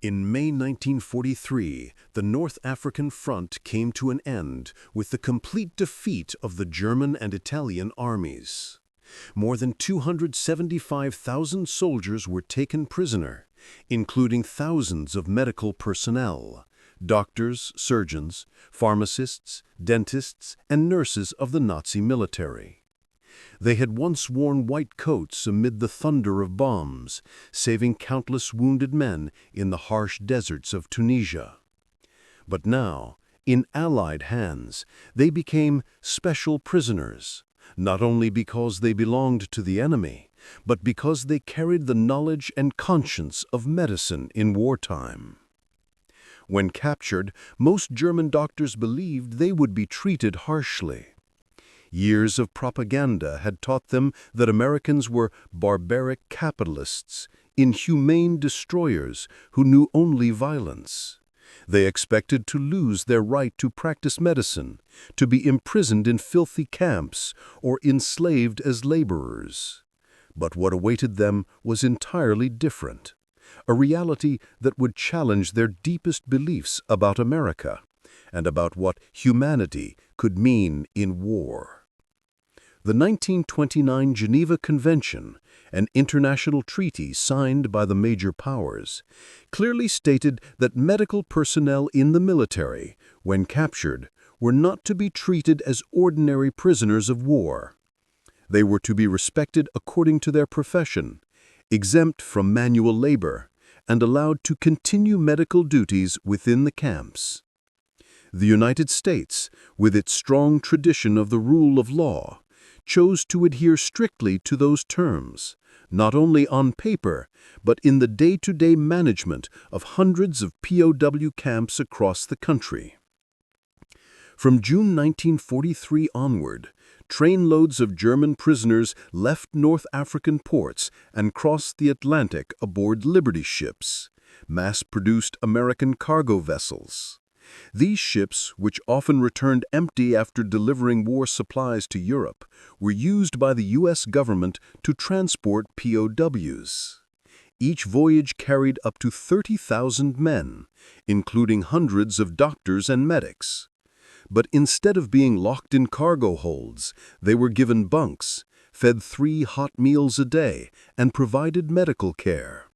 In May 1943, the North African Front came to an end with the complete defeat of the German and Italian armies. More than 275,000 soldiers were taken prisoner, including thousands of medical personnel, doctors, surgeons, pharmacists, dentists, and nurses of the Nazi military. They had once worn white coats amid the thunder of bombs, saving countless wounded men in the harsh deserts of Tunisia. But now, in Allied hands, they became special prisoners, not only because they belonged to the enemy, but because they carried the knowledge and conscience of medicine in wartime. When captured, most German doctors believed they would be treated harshly. Years of propaganda had taught them that Americans were barbaric capitalists, inhumane destroyers who knew only violence. They expected to lose their right to practice medicine, to be imprisoned in filthy camps, or enslaved as laborers. But what awaited them was entirely different, a reality that would challenge their deepest beliefs about America and about what humanity could mean in war. The 1929 Geneva Convention, an international treaty signed by the major powers, clearly stated that medical personnel in the military, when captured, were not to be treated as ordinary prisoners of war. They were to be respected according to their profession, exempt from manual labor, and allowed to continue medical duties within the camps. The United States, with its strong tradition of the rule of law, chose to adhere strictly to those terms, not only on paper, but in the day-to-day management of hundreds of POW camps across the country. From June 1943 onward, trainloads of German prisoners left North African ports and crossed the Atlantic aboard Liberty ships, mass-produced American cargo vessels. These ships, which often returned empty after delivering war supplies to Europe, were used by the U.S. government to transport POWs. Each voyage carried up to 30,000 men, including hundreds of doctors and medics. But instead of being locked in cargo holds, they were given bunks, fed 3 hot meals a day, and provided medical care.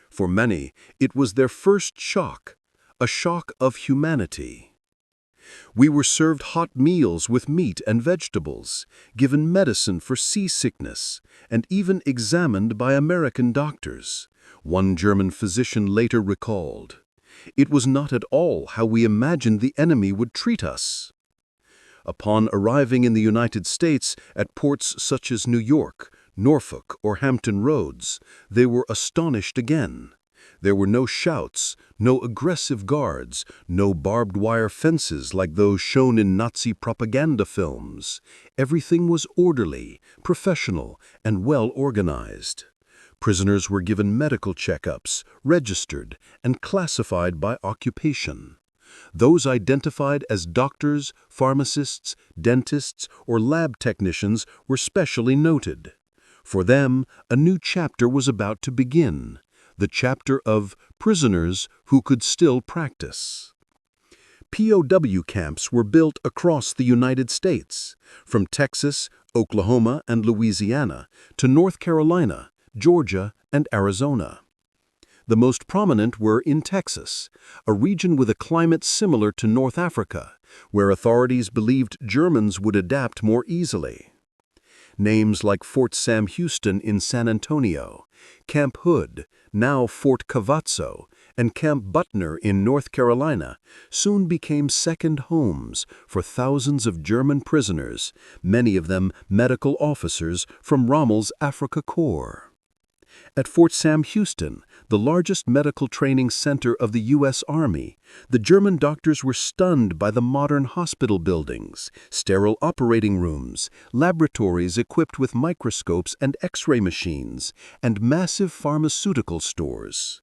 For many, it was their first shock, a shock of humanity. We were served hot meals with meat and vegetables, given medicine for seasickness, and even examined by American doctors, one German physician later recalled. It was not at all how we imagined the enemy would treat us. Upon arriving in the United States at ports such as New York, Norfolk, or Hampton Roads, they were astonished again. There were no shouts, no aggressive guards, no barbed wire fences like those shown in Nazi propaganda films. Everything was orderly, professional, and well organized. Prisoners were given medical checkups, registered, and classified by occupation. Those identified as doctors, pharmacists, dentists, or lab technicians were specially noted. For them, a new chapter was about to begin. The chapter of prisoners who could still practice. POW camps were built across the United States, from Texas, Oklahoma, and Louisiana to North Carolina, Georgia, and Arizona. The most prominent were in Texas, a region with a climate similar to North Africa, where authorities believed Germans would adapt more easily. Names like Fort Sam Houston in San Antonio, Camp Hood, now Fort Cavazzo, and Camp Butner in North Carolina soon became second homes for thousands of German prisoners, many of them medical officers from Rommel's Afrika Korps. At Fort Sam Houston, the largest medical training center of the U.S. Army, the German doctors were stunned by the modern hospital buildings, sterile operating rooms, laboratories equipped with microscopes and X-ray machines, and massive pharmaceutical stores.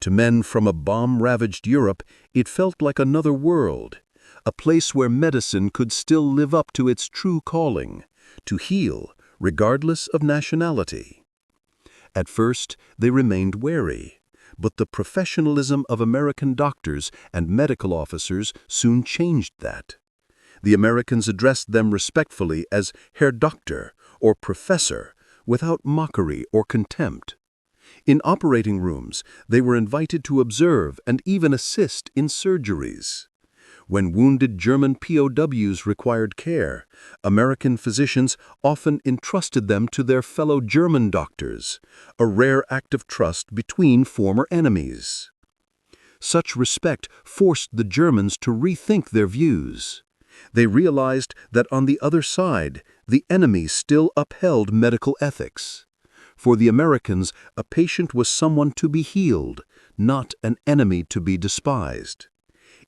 To men from a bomb-ravaged Europe, it felt like another world, a place where medicine could still live up to its true calling, to heal, regardless of nationality. At first, they remained wary, But the professionalism of American doctors and medical officers soon changed that. The Americans addressed them respectfully as Herr Doctor or Professor, without mockery or contempt. In operating rooms, they were invited to observe and even assist in surgeries. When wounded German POWs required care, American physicians often entrusted them to their fellow German doctors, a rare act of trust between former enemies. Such respect forced the Germans to rethink their views. They realized that on the other side, the enemy still upheld medical ethics. For the Americans, a patient was someone to be healed, not an enemy to be despised.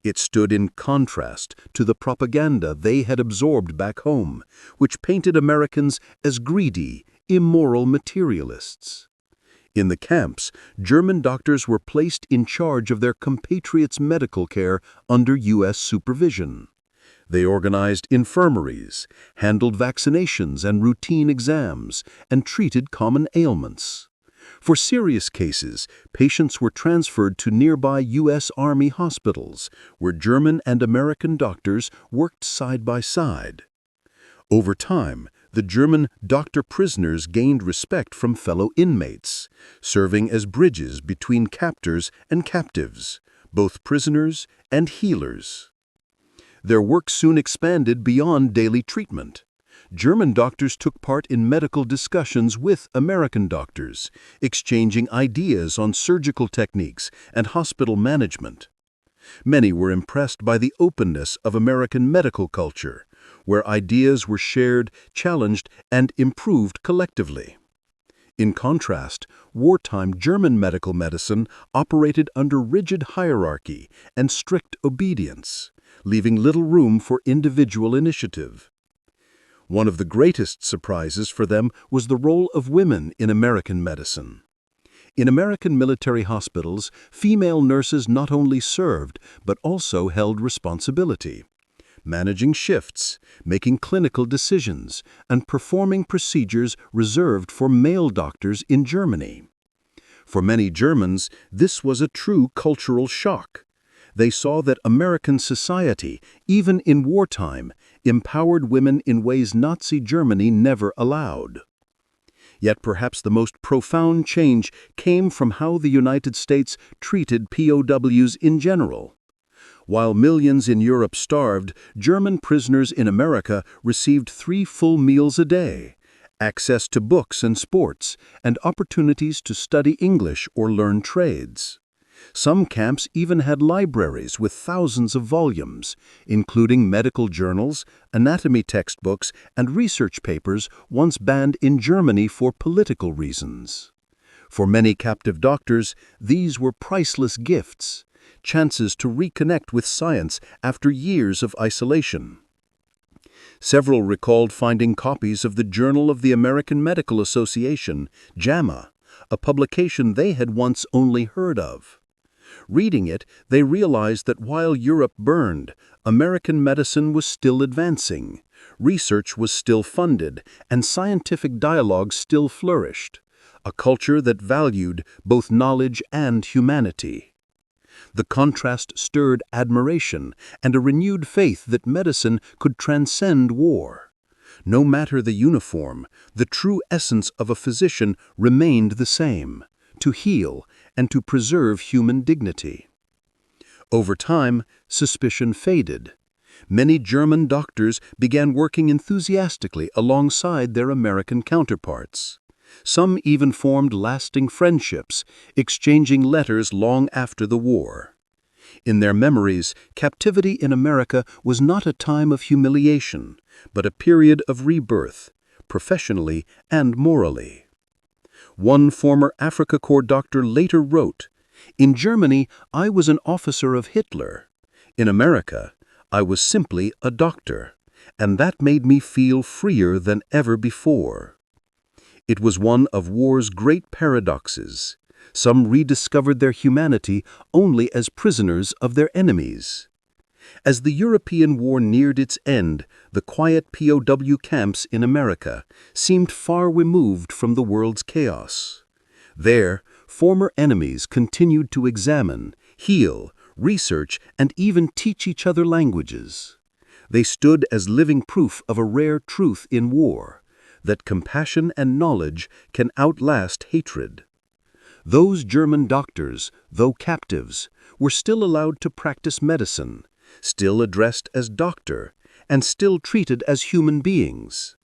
It stood in contrast to the propaganda they had absorbed back home, which painted Americans as greedy, immoral materialists. In the camps, German doctors were placed in charge of their compatriots' medical care under U.S. supervision. They organized infirmaries, handled vaccinations and routine exams, and treated common ailments. For serious cases, patients were transferred to nearby U.S. Army hospitals, where German and American doctors worked side by side. Over time, the German doctor-prisoners gained respect from fellow inmates, serving as bridges between captors and captives, both prisoners and healers. Their work soon expanded beyond daily treatment. German doctors took part in medical discussions with American doctors, exchanging ideas on surgical techniques and hospital management. Many were impressed by the openness of American medical culture, where ideas were shared, challenged, and improved collectively. In contrast, wartime German medical medicine operated under rigid hierarchy and strict obedience, leaving little room for individual initiative. One of the greatest surprises for them was the role of women in American medicine. In American military hospitals, female nurses not only served, but also held responsibility, managing shifts, making clinical decisions, and performing procedures reserved for male doctors in Germany. For many Germans, this was a true cultural shock. They saw that American society, even in wartime, empowered women in ways Nazi Germany never allowed. Yet perhaps the most profound change came from how the United States treated POWs in general. While millions in Europe starved, German prisoners in America received 3 full meals a day, access to books and sports, and opportunities to study English or learn trades. Some camps even had libraries with thousands of volumes, including medical journals, anatomy textbooks, and research papers once banned in Germany for political reasons. For many captive doctors, these were priceless gifts, chances to reconnect with science after years of isolation. Several recalled finding copies of the Journal of the American Medical Association, JAMA, a publication they had once only heard of. Reading it, they realized that while Europe burned, American medicine was still advancing, research was still funded, and scientific dialogue still flourished, a culture that valued both knowledge and humanity. The contrast stirred admiration and a renewed faith that medicine could transcend war. No matter the uniform, the true essence of a physician remained the same: to heal and to preserve human dignity. Over time, suspicion faded. Many German doctors began working enthusiastically alongside their American counterparts. Some even formed lasting friendships, exchanging letters long after the war. In their memories, captivity in America was not a time of humiliation, but a period of rebirth, professionally and morally. One former Africa Corps doctor later wrote, "In Germany, I was an officer of Hitler. In America, I was simply a doctor, and that made me feel freer than ever before." It was one of war's great paradoxes. Some rediscovered their humanity only as prisoners of their enemies. As the European war neared its end, the quiet POW camps in America seemed far removed from the world's chaos. There, former enemies continued to examine, heal, research, and even teach each other languages. They stood as living proof of a rare truth in war, that compassion and knowledge can outlast hatred. Those German doctors, though captives, were still allowed to practice medicine, still addressed as doctor, and still treated as human beings.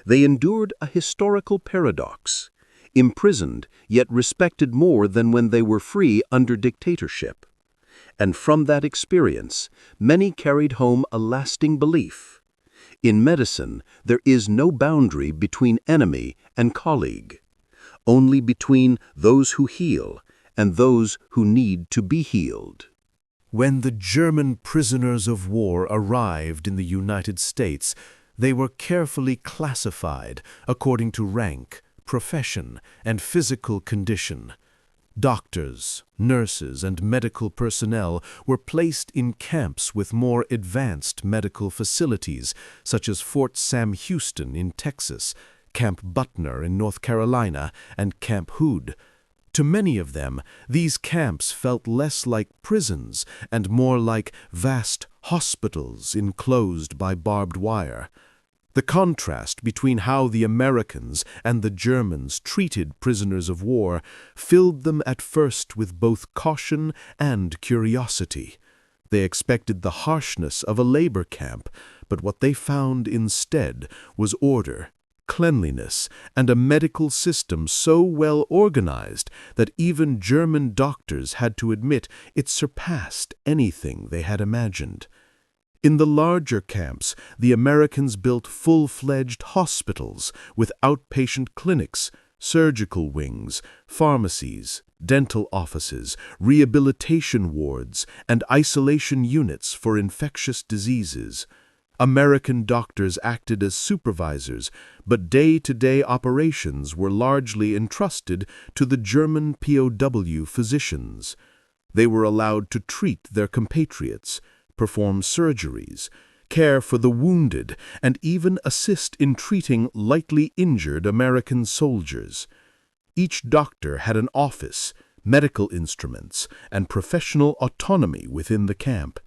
They endured a historical paradox, imprisoned yet respected more than when they were free under dictatorship. And from that experience, many carried home a lasting belief. In medicine, there is no boundary between enemy and colleague, only between those who heal and those who need to be healed. When the German prisoners of war arrived in the United States, they were carefully classified according to rank, profession, and physical condition. Doctors, nurses, and medical personnel were placed in camps with more advanced medical facilities, such as Fort Sam Houston in Texas, Camp Butner in North Carolina, and Camp Hood. To many of them, these camps felt less like prisons and more like vast hospitals enclosed by barbed wire. The contrast between how the Americans and the Germans treated prisoners of war filled them at first with both caution and curiosity. They expected the harshness of a labor camp, but what they found instead was order, cleanliness, and a medical system so well organized that even German doctors had to admit it surpassed anything they had imagined. In the larger camps, the Americans built full-fledged hospitals with outpatient clinics, surgical wings, pharmacies, dental offices, rehabilitation wards, and isolation units for infectious diseases. American doctors acted as supervisors, but day-to-day operations were largely entrusted to the German POW physicians. They were allowed to treat their compatriots, perform surgeries, care for the wounded, and even assist in treating lightly injured American soldiers. Each doctor had an office, medical instruments, and professional autonomy within the camp.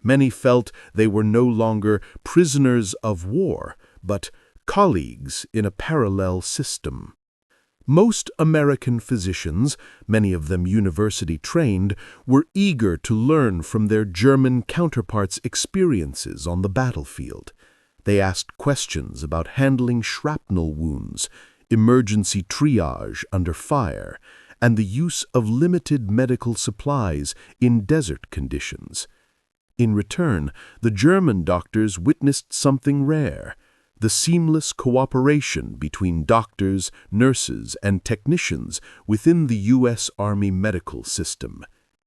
Many felt they were no longer prisoners of war, but colleagues in a parallel system. Most American physicians, many of them university-trained, were eager to learn from their German counterparts' experiences on the battlefield. They asked questions about handling shrapnel wounds, emergency triage under fire, and the use of limited medical supplies in desert conditions. In return, the German doctors witnessed something rare: the seamless cooperation between doctors, nurses, and technicians within the U.S. Army medical system.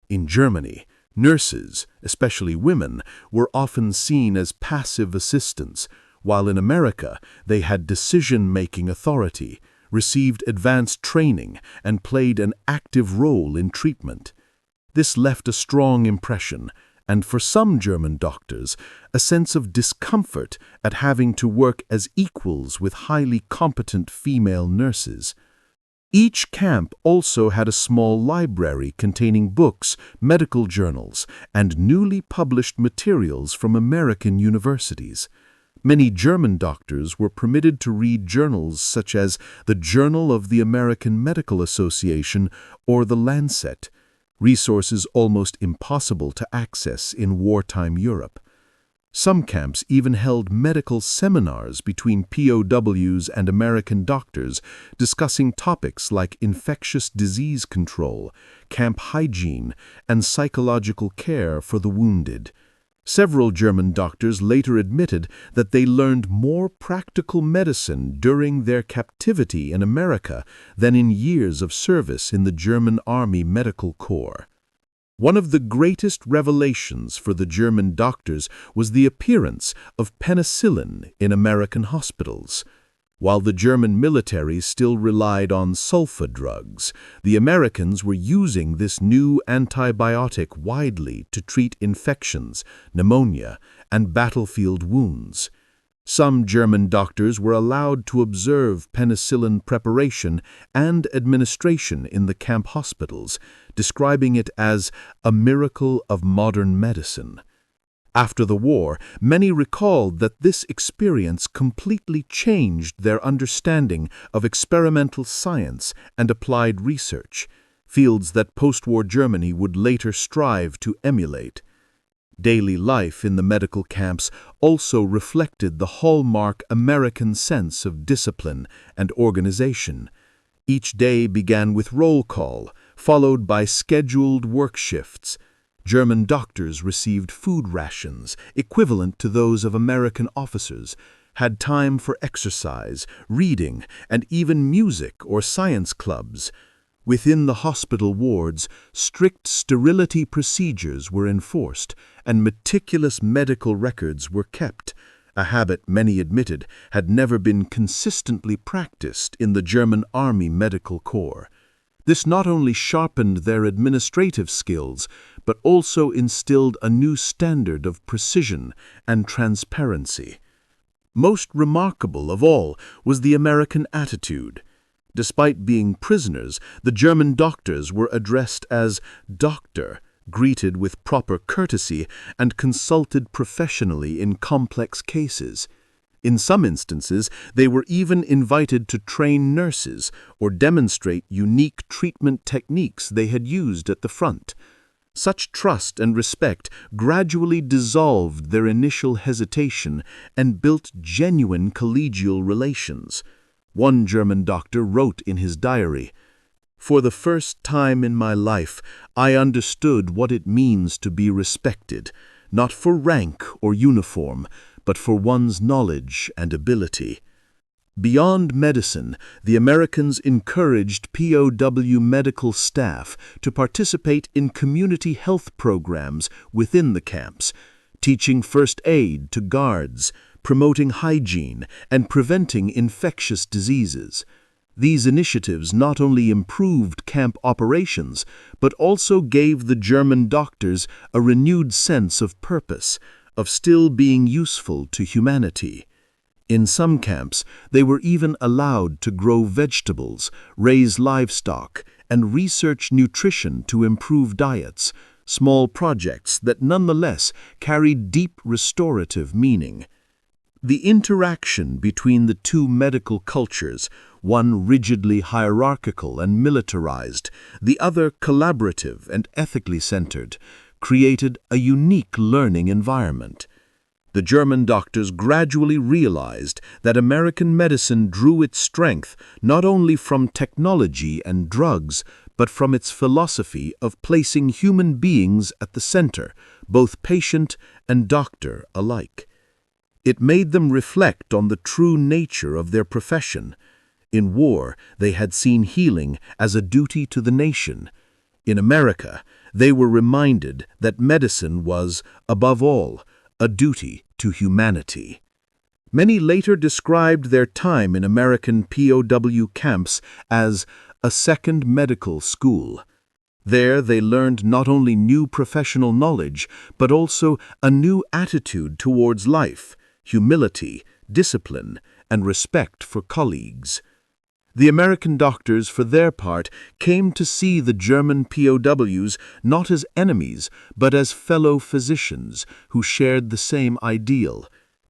In Germany, nurses, especially women, were often seen as passive assistants, while in America they had decision-making authority, received advanced training, and played an active role in treatment. This left a strong impression, and for some German doctors, a sense of discomfort at having to work as equals with highly competent female nurses. Each camp also had a small library containing books, medical journals, and newly published materials from American universities. Many German doctors were permitted to read journals such as the Journal of the American Medical Association or the Lancet, resources almost impossible to access in wartime Europe. Some camps even held medical seminars between POWs and American doctors discussing topics like infectious disease control, camp hygiene, and psychological care for the wounded. Several German doctors later admitted that they learned more practical medicine during their captivity in America than in years of service in the German Army Medical Corps. One of the greatest revelations for the German doctors was the appearance of penicillin in American hospitals. While the German military still relied on sulfa drugs, the Americans were using this new antibiotic widely to treat infections, pneumonia, and battlefield wounds. Some German doctors were allowed to observe penicillin preparation and administration in the camp hospitals, describing it as a miracle of modern medicine. After the war, many recalled that this experience completely changed their understanding of experimental science and applied research, fields that post-war Germany would later strive to emulate. Daily life in the medical camps also reflected the hallmark American sense of discipline and organization. Each day began with roll call, followed by scheduled work shifts. German doctors received food rations equivalent to those of American officers, had time for exercise, reading, and even music or science clubs. Within the hospital wards, strict sterility procedures were enforced, and meticulous medical records were kept, a habit many admitted had never been consistently practiced in the German Army Medical Corps. This not only sharpened their administrative skills, but also instilled a new standard of precision and transparency. Most remarkable of all was the American attitude. Despite being prisoners, the German doctors were addressed as "doctor," greeted with proper courtesy, and consulted professionally in complex cases. In some instances, they were even invited to train nurses or demonstrate unique treatment techniques they had used at the front. Such trust and respect gradually dissolved their initial hesitation and built genuine collegial relations. One German doctor wrote in his diary, "For the first time in my life, I understood what it means to be respected, not for rank or uniform, but for one's knowledge and ability." Beyond medicine, the Americans encouraged POW medical staff to participate in community health programs within the camps, teaching first aid to guards, promoting hygiene, and preventing infectious diseases. These initiatives not only improved camp operations, but also gave the German doctors a renewed sense of purpose, of still being useful to humanity. In some camps, they were even allowed to grow vegetables, raise livestock, and research nutrition to improve diets, small projects that nonetheless carried deep restorative meaning. The interaction between the two medical cultures, one rigidly hierarchical and militarized, the other collaborative and ethically centered, created a unique learning environment. The German doctors gradually realized that American medicine drew its strength not only from technology and drugs, but from its philosophy of placing human beings at the center, both patient and doctor alike. It made them reflect on the true nature of their profession. In war, they had seen healing as a duty to the nation. In America, they were reminded that medicine was, above all, a duty to humanity. Many later described their time in American POW camps as a second medical school. There they learned not only new professional knowledge, but also a new attitude towards life, humility, discipline, and respect for colleagues. The American doctors, for their part, came to see the German POWs not as enemies, but as fellow physicians who shared the same ideal: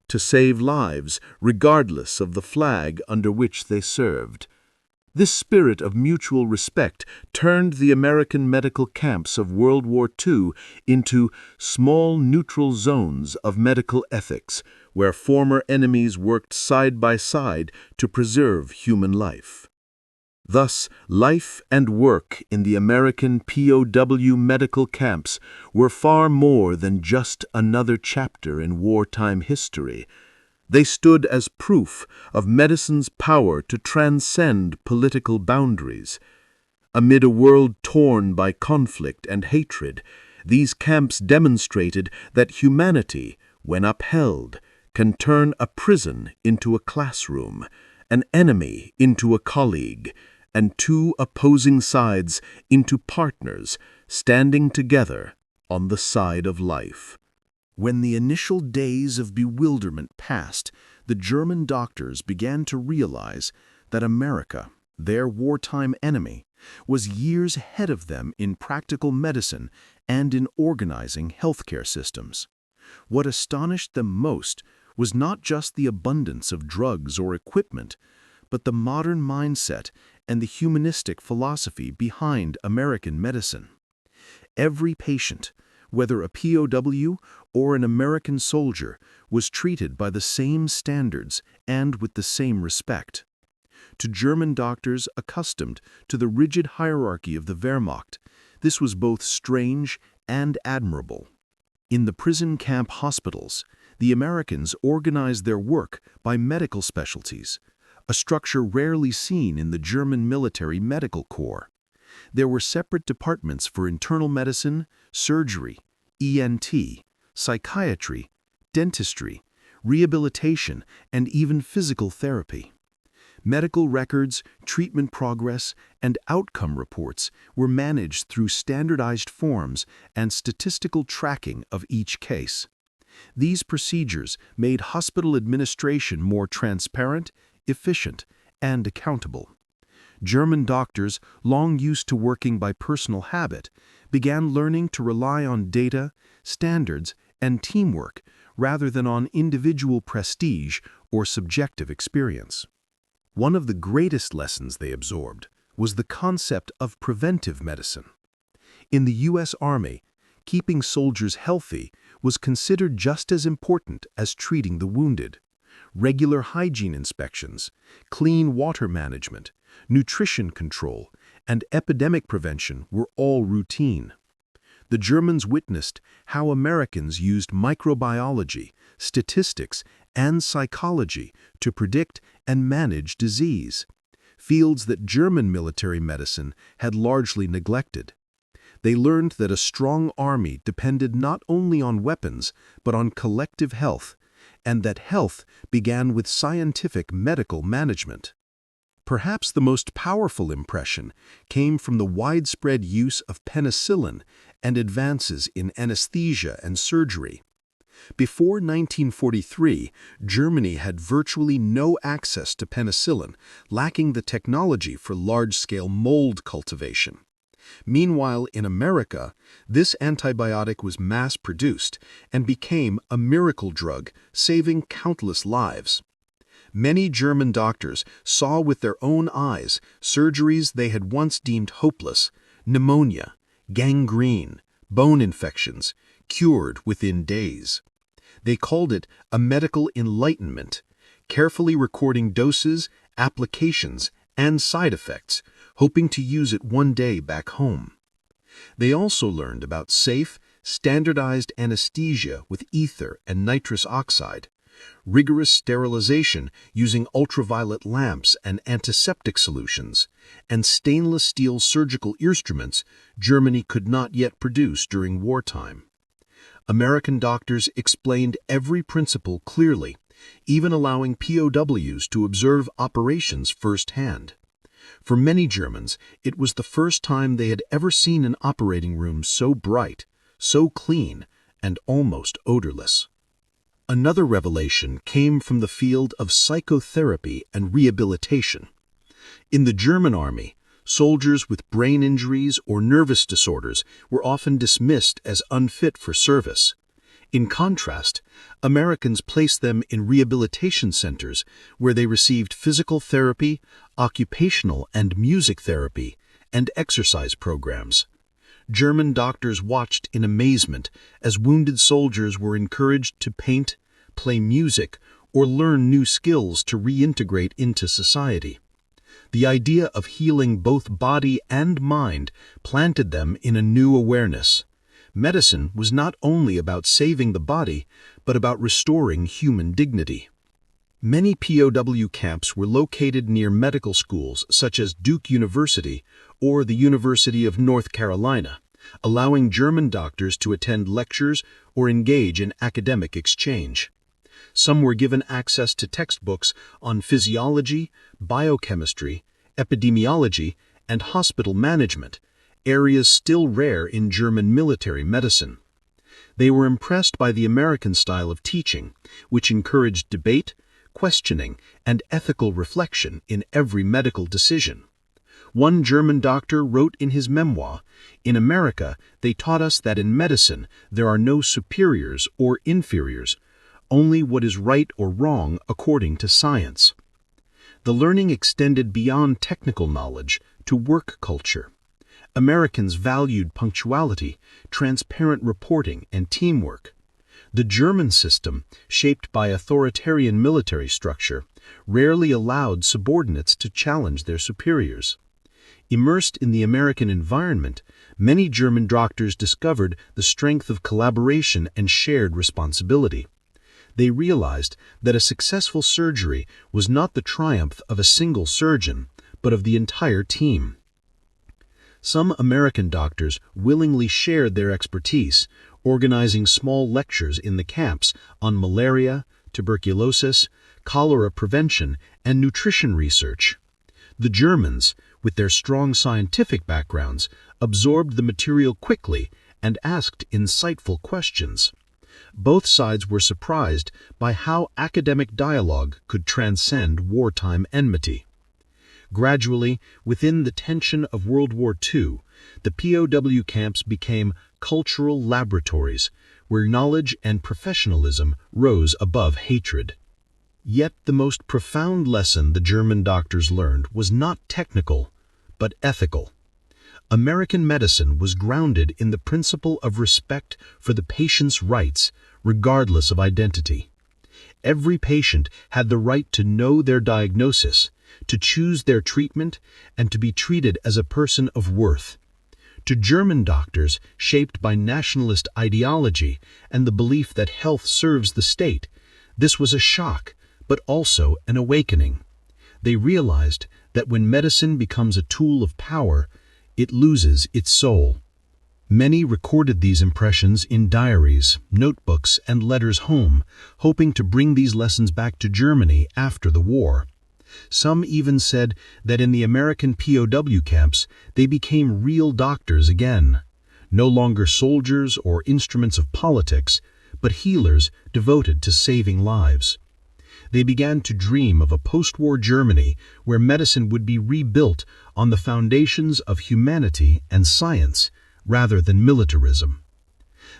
to save lives, regardless of the flag under which they served. This spirit of mutual respect turned the American medical camps of World War II into small neutral zones of medical ethics, where former enemies worked side by side to preserve human life. Thus, life and work in the American POW medical camps were far more than just another chapter in wartime history. They stood as proof of medicine's power to transcend political boundaries. Amid a world torn by conflict and hatred, these camps demonstrated that humanity, when upheld, can turn a prison into a classroom, an enemy into a colleague, and two opposing sides into partners, standing together on the side of life. When the initial days of bewilderment passed, the German doctors began to realize that America, their wartime enemy, was years ahead of them in practical medicine and in organizing healthcare systems. What astonished them most was not just the abundance of drugs or equipment, but the modern mindset and the humanistic philosophy behind American medicine. Every patient, whether a POW or an American soldier, was treated by the same standards and with the same respect. To German doctors accustomed to the rigid hierarchy of the Wehrmacht, this was both strange and admirable. In the prison camp hospitals, the Americans organized their work by medical specialties, a structure rarely seen in the German military medical corps. There were separate departments for internal medicine, surgery, ENT, psychiatry, dentistry, rehabilitation, and even physical therapy. Medical records, treatment progress, and outcome reports were managed through standardized forms and statistical tracking of each case. These procedures made hospital administration more transparent, efficient, and accountable. German doctors, long used to working by personal habit, began learning to rely on data, standards, and teamwork rather than on individual prestige or subjective experience. One of the greatest lessons they absorbed was the concept of preventive medicine. In the U.S. Army, keeping soldiers healthy was considered just as important as treating the wounded. Regular hygiene inspections, clean water management, nutrition control, and epidemic prevention were all routine. The Germans witnessed how Americans used microbiology, statistics, and psychology to predict and manage disease, fields that German military medicine had largely neglected. They learned that a strong army depended not only on weapons, but on collective health, and that health began with scientific medical management. Perhaps the most powerful impression came from the widespread use of penicillin and advances in anesthesia and surgery. Before 1943, Germany had virtually no access to penicillin, lacking the technology for large-scale mold cultivation. Meanwhile, in America, this antibiotic was mass-produced and became a miracle drug, saving countless lives. Many German doctors saw with their own eyes surgeries they had once deemed hopeless, pneumonia, gangrene, bone infections, cured within days. They called it a medical enlightenment, carefully recording doses, applications, and side effects, hoping to use it one day back home. They also learned about safe, standardized anesthesia with ether and nitrous oxide, rigorous sterilization using ultraviolet lamps and antiseptic solutions, and stainless steel surgical instruments Germany could not yet produce during wartime. American doctors explained every principle clearly, even allowing POWs to observe operations firsthand. For many Germans, it was the first time they had ever seen an operating room so bright, so clean, and almost odorless. Another revelation came from the field of psychotherapy and rehabilitation. In the German army, soldiers with brain injuries or nervous disorders were often dismissed as unfit for service. In contrast, Americans placed them in rehabilitation centers where they received physical therapy, occupational and music therapy, and exercise programs. German doctors watched in amazement as wounded soldiers were encouraged to paint, play music, or learn new skills to reintegrate into society. The idea of healing both body and mind planted them in a new awareness. Medicine was not only about saving the body, but about restoring human dignity. Many POW camps were located near medical schools such as Duke University or the University of North Carolina, allowing German doctors to attend lectures or engage in academic exchange. Some were given access to textbooks on physiology, biochemistry, epidemiology, and hospital management, areas still rare in German military medicine. They were impressed by the American style of teaching, which encouraged debate, questioning, and ethical reflection in every medical decision. One German doctor wrote in his memoir, "In America, they taught us that in medicine there are no superiors or inferiors, only what is right or wrong according to science." The learning extended beyond technical knowledge to work culture. Americans valued punctuality, transparent reporting, and teamwork. The German system, shaped by authoritarian military structure, rarely allowed subordinates to challenge their superiors. Immersed in the American environment, many German doctors discovered the strength of collaboration and shared responsibility. They realized that a successful surgery was not the triumph of a single surgeon, but of the entire team. Some American doctors willingly shared their expertise, organizing small lectures in the camps on malaria, tuberculosis, cholera prevention, and nutrition research. The Germans, with their strong scientific backgrounds, absorbed the material quickly and asked insightful questions. Both sides were surprised by how academic dialogue could transcend wartime enmity. Gradually, within the tension of World War II, the POW camps became cultural laboratories where knowledge and professionalism rose above hatred. Yet the most profound lesson the German doctors learned was not technical, but ethical. American medicine was grounded in the principle of respect for the patient's rights, regardless of identity. Every patient had the right to know their diagnosis, to choose their treatment, and to be treated as a person of worth. To German doctors, shaped by nationalist ideology and the belief that health serves the state, this was a shock, but also an awakening. They realized that when medicine becomes a tool of power, it loses its soul. Many recorded these impressions in diaries, notebooks, and letters home, hoping to bring these lessons back to Germany after the war. Some even said that in the American POW camps, they became real doctors again, no longer soldiers or instruments of politics, but healers devoted to saving lives. They began to dream of a post-war Germany where medicine would be rebuilt on the foundations of humanity and science, rather than militarism.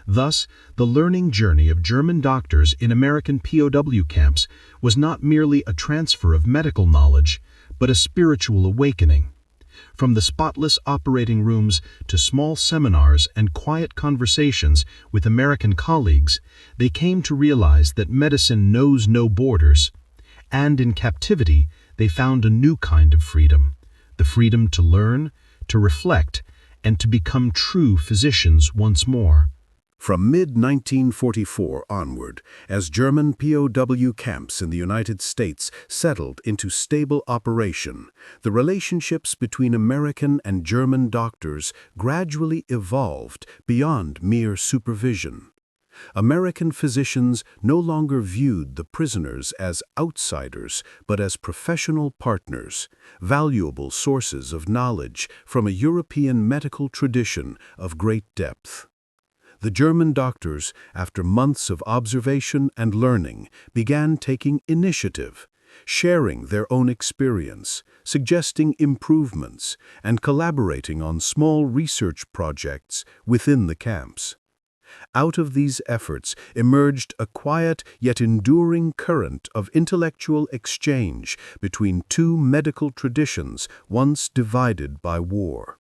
Thus, the learning journey of German doctors in American POW camps was not merely a transfer of medical knowledge, but a spiritual awakening. From the spotless operating rooms to small seminars and quiet conversations with American colleagues, they came to realize that medicine knows no borders. And in captivity, they found a new kind of freedom, the freedom to learn, to reflect, and to become true physicians once more. From mid-1944 onward, as German POW camps in the United States settled into stable operation, the relationships between American and German doctors gradually evolved beyond mere supervision. American physicians no longer viewed the prisoners as outsiders, but as professional partners, valuable sources of knowledge from a European medical tradition of great depth. The German doctors, after months of observation and learning, began taking initiative, sharing their own experience, suggesting improvements, and collaborating on small research projects within the camps. Out of these efforts emerged a quiet yet enduring current of intellectual exchange between two medical traditions once divided by war.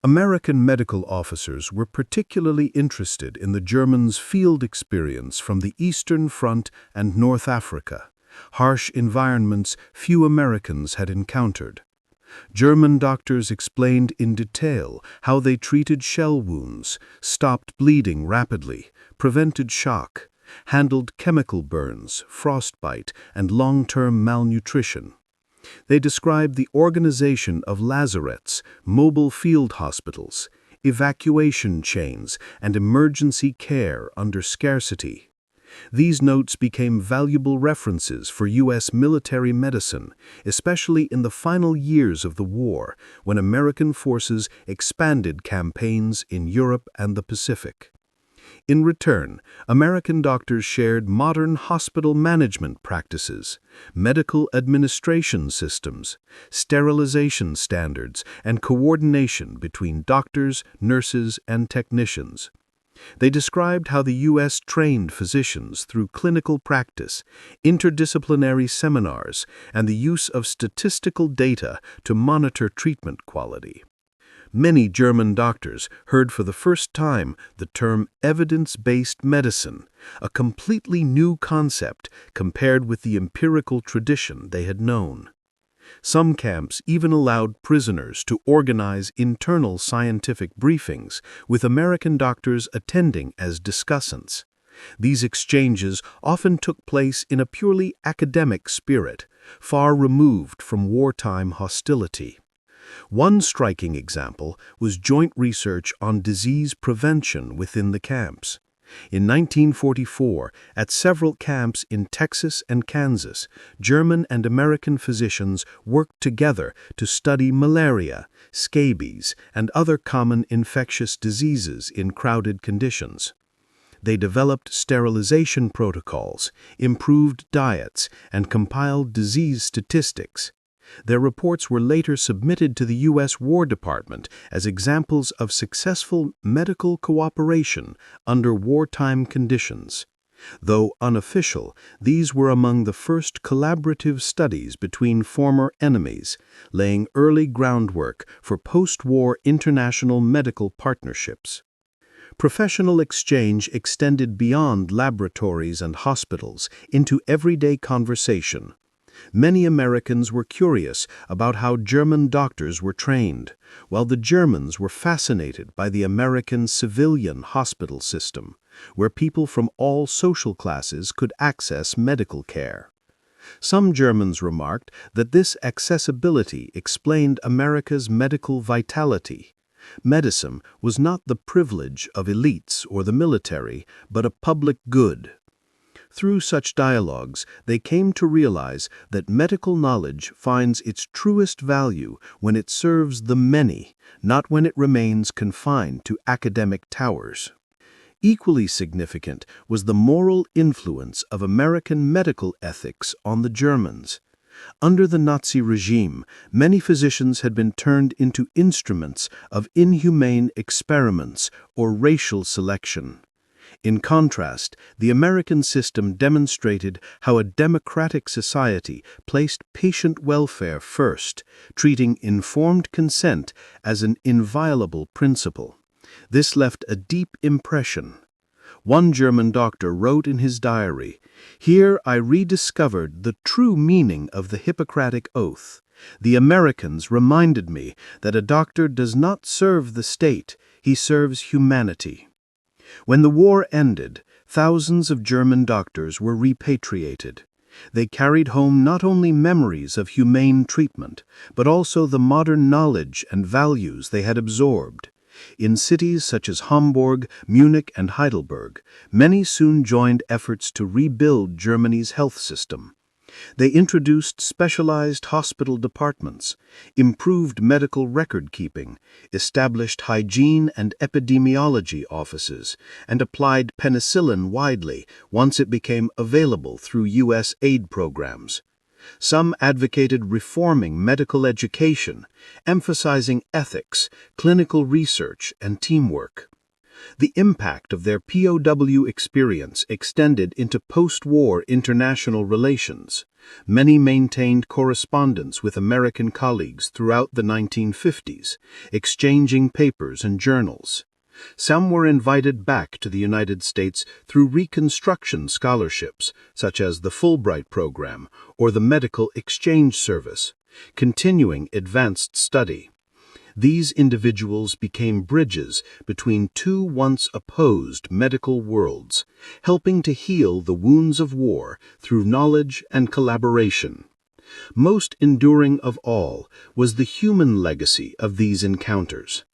American medical officers were particularly interested in the Germans' field experience from the Eastern Front and North Africa, harsh environments few Americans had encountered. German doctors explained in detail how they treated shell wounds, stopped bleeding rapidly, prevented shock, handled chemical burns, frostbite, and long-term malnutrition. They described the organization of lazarettes, mobile field hospitals, evacuation chains, and emergency care under scarcity. These notes became valuable references for U.S. military medicine, especially in the final years of the war, when American forces expanded campaigns in Europe and the Pacific. In return, American doctors shared modern hospital management practices, medical administration systems, sterilization standards, and coordination between doctors, nurses, and technicians. They described how the U.S. trained physicians through clinical practice, interdisciplinary seminars, and the use of statistical data to monitor treatment quality. Many German doctors heard for the first time the term evidence-based medicine, a completely new concept compared with the empirical tradition they had known. Some camps even allowed prisoners to organize internal scientific briefings, with American doctors attending as discussants. These exchanges often took place in a purely academic spirit, far removed from wartime hostility. One striking example was joint research on disease prevention within the camps. In 1944, at several camps in Texas and Kansas, German and American physicians worked together to study malaria, scabies, and other common infectious diseases in crowded conditions. They developed sterilization protocols, improved diets, and compiled disease statistics. Their reports were later submitted to the U.S. War Department as examples of successful medical cooperation under wartime conditions. Though unofficial, these were among the first collaborative studies between former enemies, laying early groundwork for post-war international medical partnerships. Professional exchange extended beyond laboratories and hospitals into everyday conversation. Many Americans were curious about how German doctors were trained, while the Germans were fascinated by the American civilian hospital system, where people from all social classes could access medical care. Some Germans remarked that this accessibility explained America's medical vitality. Medicine was not the privilege of elites or the military, but a public good. Through such dialogues, they came to realize that medical knowledge finds its truest value when it serves the many, not when it remains confined to academic towers. Equally significant was the moral influence of American medical ethics on the Germans. Under the Nazi regime, many physicians had been turned into instruments of inhumane experiments or racial selection. In contrast, the American system demonstrated how a democratic society placed patient welfare first, treating informed consent as an inviolable principle. This left a deep impression. One German doctor wrote in his diary, "Here I rediscovered the true meaning of the Hippocratic Oath. The Americans reminded me that a doctor does not serve the state, he serves humanity." When the war ended, thousands of German doctors were repatriated. They carried home not only memories of humane treatment, but also the modern knowledge and values they had absorbed. In cities such as Hamburg, Munich, and Heidelberg, many soon joined efforts to rebuild Germany's health system. They introduced specialized hospital departments, improved medical record-keeping, established hygiene and epidemiology offices, and applied penicillin widely once it became available through U.S. aid programs. Some advocated reforming medical education, emphasizing ethics, clinical research, and teamwork. The impact of their POW experience extended into post-war international relations. Many maintained correspondence with American colleagues throughout the 1950s, exchanging papers and journals. Some were invited back to the United States through reconstruction scholarships, such as the Fulbright program or the Medical Exchange Service, continuing advanced study. These individuals became bridges between two once opposed medical worlds, helping to heal the wounds of war through knowledge and collaboration. Most enduring of all was the human legacy of these encounters.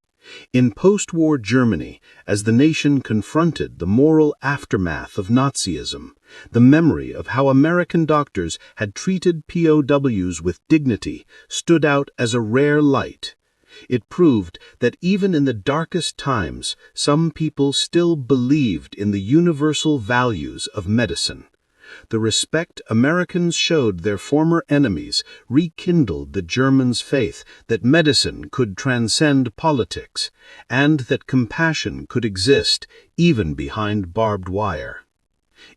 In post-war Germany, as the nation confronted the moral aftermath of Nazism, the memory of how American doctors had treated POWs with dignity stood out as a rare light. It proved that even in the darkest times, some people still believed in the universal values of medicine. The respect Americans showed their former enemies rekindled the Germans' faith that medicine could transcend politics, and that compassion could exist even behind barbed wire.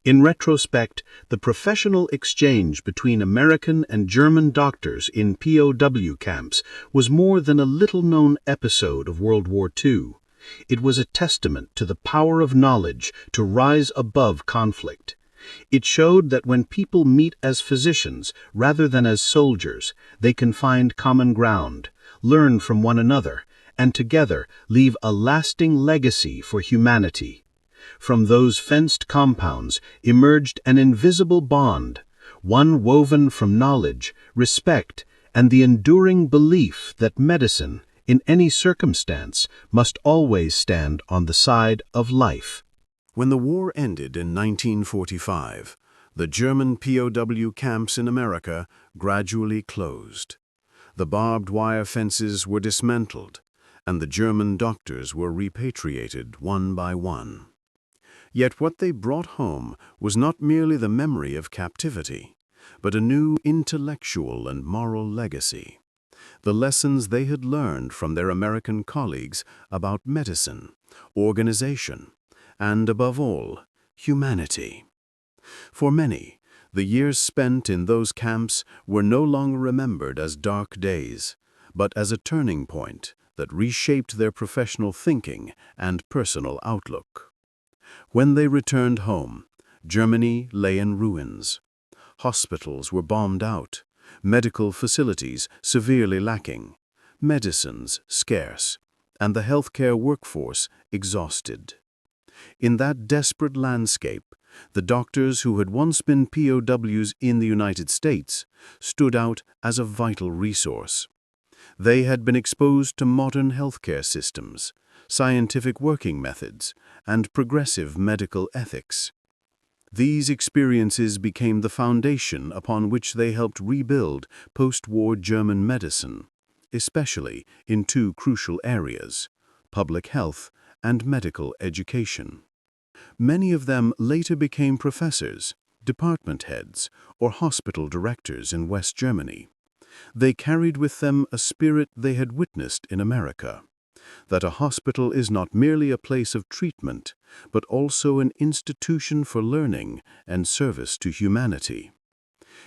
In retrospect, the professional exchange between American and German doctors in POW camps was more than a little-known episode of World War II. It was a testament to the power of knowledge to rise above conflict. It showed that when people meet as physicians rather than as soldiers, they can find common ground, learn from one another, and together leave a lasting legacy for humanity. From those fenced compounds emerged an invisible bond, one woven from knowledge, respect, and the enduring belief that medicine, in any circumstance, must always stand on the side of life. When the war ended in 1945, the German POW camps in America gradually closed. The barbed wire fences were dismantled, and the German doctors were repatriated one by one. Yet what they brought home was not merely the memory of captivity, but a new intellectual and moral legacy. The lessons they had learned from their American colleagues about medicine, organization, and, above all, humanity. For many, the years spent in those camps were no longer remembered as dark days, but as a turning point that reshaped their professional thinking and personal outlook. When they returned home, Germany lay in ruins. Hospitals were bombed out, medical facilities severely lacking, medicines scarce, and the healthcare workforce exhausted. In that desperate landscape, the doctors who had once been POWs in the United States stood out as a vital resource. They had been exposed to modern healthcare systems, scientific working methods, and progressive medical ethics. These experiences became the foundation upon which they helped rebuild post-war German medicine, especially in two crucial areas: public health and medical education. Many of them later became professors, department heads, or hospital directors in West Germany. They carried with them a spirit they had witnessed in America, that a hospital is not merely a place of treatment, but also an institution for learning and service to humanity.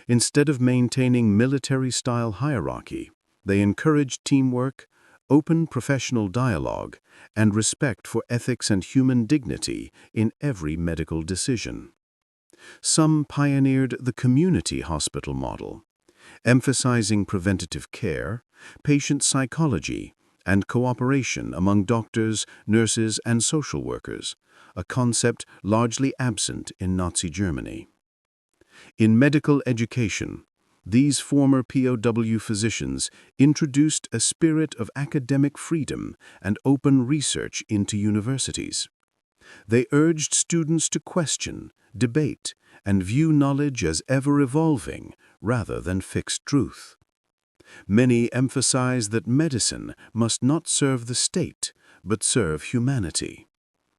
Instead of maintaining military-style hierarchy, they encouraged teamwork, open professional dialogue, and respect for ethics and human dignity in every medical decision. Some pioneered the community hospital model, emphasizing preventative care, patient psychology, and cooperation among doctors, nurses, and social workers, a concept largely absent in Nazi Germany. In medical education, these former POW physicians introduced a spirit of academic freedom and open research into universities. They urged students to question, debate, and view knowledge as ever-evolving rather than fixed truth. Many emphasize that medicine must not serve the state, but serve humanity,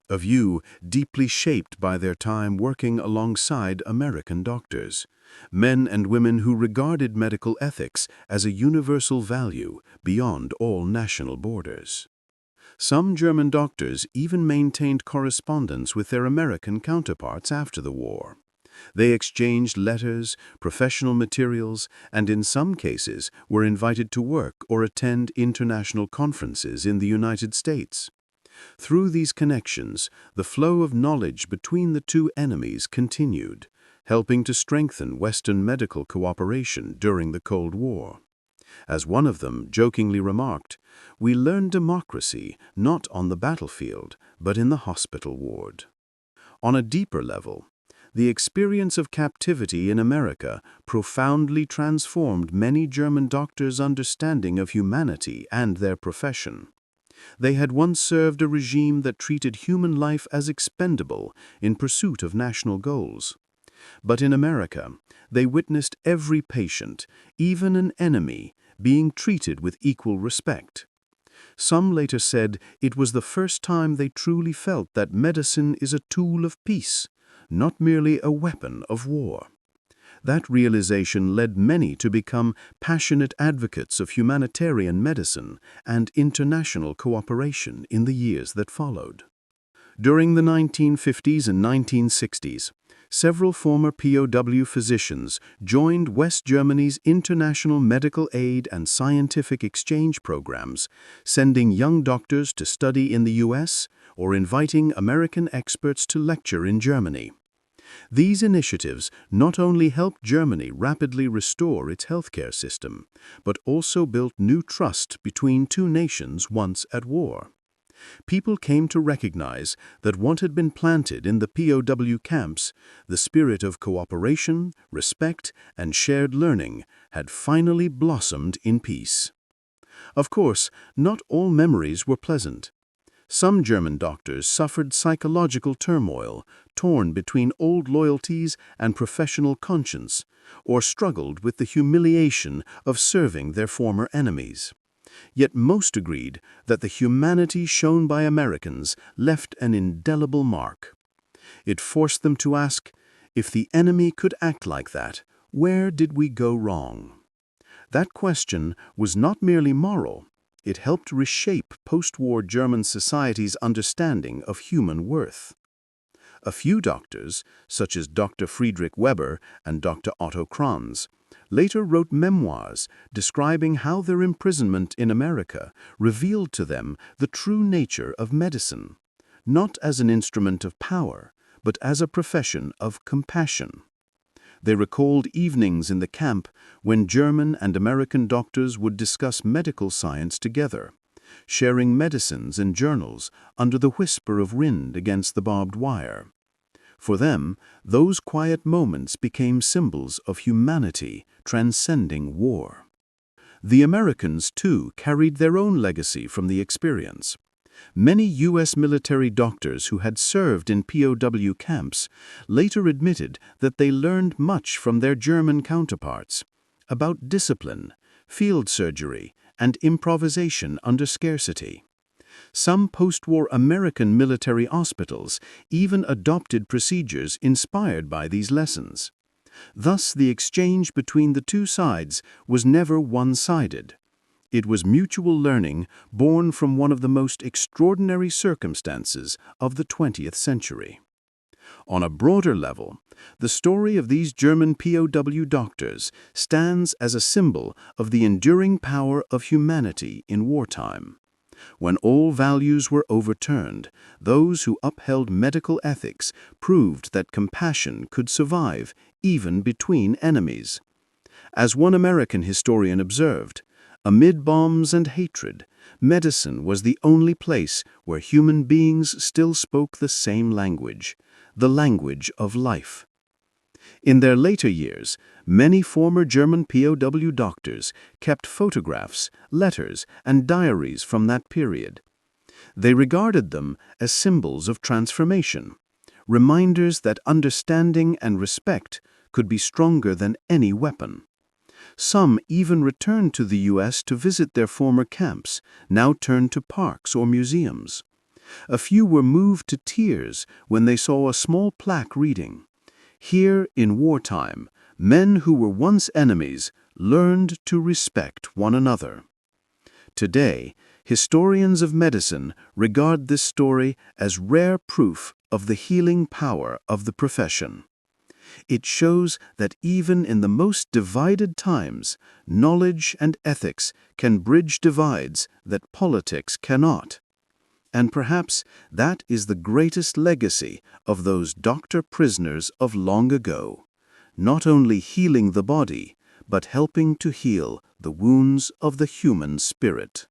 a view deeply shaped by their time working alongside American doctors, men and women who regarded medical ethics as a universal value beyond all national borders. Some German doctors even maintained correspondence with their American counterparts after the war. They exchanged letters, professional materials, and in some cases were invited to work or attend international conferences in the United States. Through these connections, the flow of knowledge between the two enemies continued, helping to strengthen Western medical cooperation during the Cold War. As one of them jokingly remarked, "We learned democracy not on the battlefield, but in the hospital ward." On a deeper level, the experience of captivity in America profoundly transformed many German doctors' understanding of humanity and their profession. They had once served a regime that treated human life as expendable in pursuit of national goals. But in America, they witnessed every patient, even an enemy, being treated with equal respect. Some later said it was the first time they truly felt that medicine is a tool of peace, not merely a weapon of war. That realization led many to become passionate advocates of humanitarian medicine and international cooperation in the years that followed. During the 1950s and 1960s, several former POW physicians joined West Germany's international medical aid and scientific exchange programs, sending young doctors to study in the US or inviting American experts to lecture in Germany. These initiatives not only helped Germany rapidly restore its healthcare system, but also built new trust between two nations once at war. People came to recognize that what had been planted in the POW camps, the spirit of cooperation, respect, and shared learning, had finally blossomed in peace. Of course, not all memories were pleasant. Some German doctors suffered psychological turmoil, torn between old loyalties and professional conscience, or struggled with the humiliation of serving their former enemies. Yet most agreed that the humanity shown by Americans left an indelible mark. It forced them to ask, if the enemy could act like that, where did we go wrong? That question was not merely moral. It helped reshape post-war German society's understanding of human worth. A few doctors, such as Dr. Friedrich Weber and Dr. Otto Kranz, later wrote memoirs describing how their imprisonment in America revealed to them the true nature of medicine, not as an instrument of power, but as a profession of compassion. They recalled evenings in the camp when German and American doctors would discuss medical science together, sharing medicines and journals under the whisper of wind against the barbed wire. For them, those quiet moments became symbols of humanity transcending war. The Americans, too, carried their own legacy from the experience. Many U.S. military doctors who had served in POW camps later admitted that they learned much from their German counterparts about discipline, field surgery, and improvisation under scarcity. Some post-war American military hospitals even adopted procedures inspired by these lessons. Thus, the exchange between the two sides was never one-sided. It was mutual learning born from one of the most extraordinary circumstances of the 20th century. On a broader level, the story of these German POW doctors stands as a symbol of the enduring power of humanity in wartime. When all values were overturned, those who upheld medical ethics proved that compassion could survive even between enemies. As one American historian observed, amid bombs and hatred, medicine was the only place where human beings still spoke the same language, the language of life. In their later years, many former German POW doctors kept photographs, letters, and diaries from that period. They regarded them as symbols of transformation, reminders that understanding and respect could be stronger than any weapon. Some even returned to the U.S. to visit their former camps, now turned to parks or museums. A few were moved to tears when they saw a small plaque reading, "Here in wartime, men who were once enemies learned to respect one another." Today, historians of medicine regard this story as rare proof of the healing power of the profession. It shows that even in the most divided times, knowledge and ethics can bridge divides that politics cannot. And perhaps that is the greatest legacy of those doctor-prisoners of long ago, not only healing the body, but helping to heal the wounds of the human spirit.